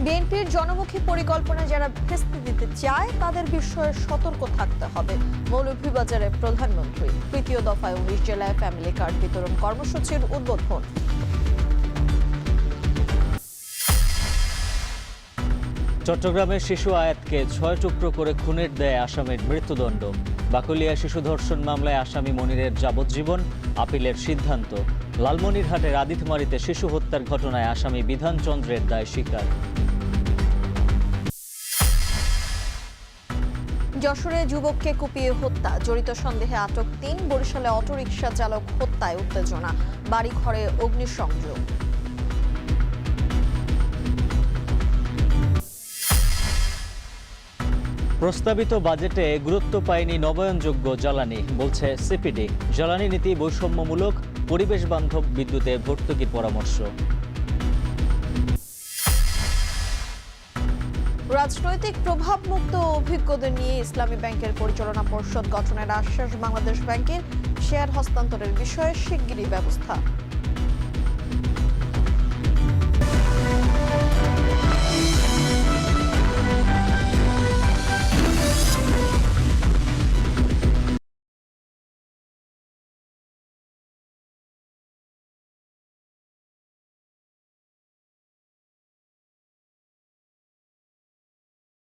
বিএনপির জনমুখী পরিকল্পনা যারা ভেস্তে দিতে চায় তাদের বিষয়ে সতর্ক থাকতে হবে। মৌলভীবাজারে প্রধানমন্ত্রী তৃতীয় দফায় 19 জেলায় ফ্যামিলি কার্ড বিতরণ কর্মসূচির উদ্বোধন। চট্টগ্রামের শিশু আয়াতকে 6 টুকরো করে খুনের দেয় আসামির মৃত্যুদণ্ড। বাকলিয়া শিশু ধর্ষণ মামলায় আসামি মনিরের যাবজ্জীবন, আপিলের সিদ্ধান্ত। লালমনিরহাটের আদিতমারিতে শিশু হত্যার ঘটনায় আসামি বিধানচন্দ্রের দায় স্বীকার। যশোরে যুবককে কুপিয়ে হত্যা, জড়িত সন্দেহে আটক 3। বরিশালে অটোরিকশা চালক হত্যায় উত্তেজনা, বাড়িঘরে অগ্নিসংযোগ। প্রস্তাবিত বাজেটে গুরুত্ব পায়নি নবায়নযোগ্য জ্বালানি, বলছে সিপিডি। জ্বালানি নীতি বৈষম্যমূলক, পরিবেশ বান্ধব বিদ্যুতে ভর্তুকির পরামর্শ। রাজনৈতিক প্রভাবমুক্ত অভিজ্ঞদের নিয়ে ইসলামী ব্যাংকের পরিচালনা পর্ষদ গঠনের আশ্বাস বাংলাদেশ ব্যাংকের। শেয়ার হস্তান্তরের বিষয়ে শিগগিরই ব্যবস্থা।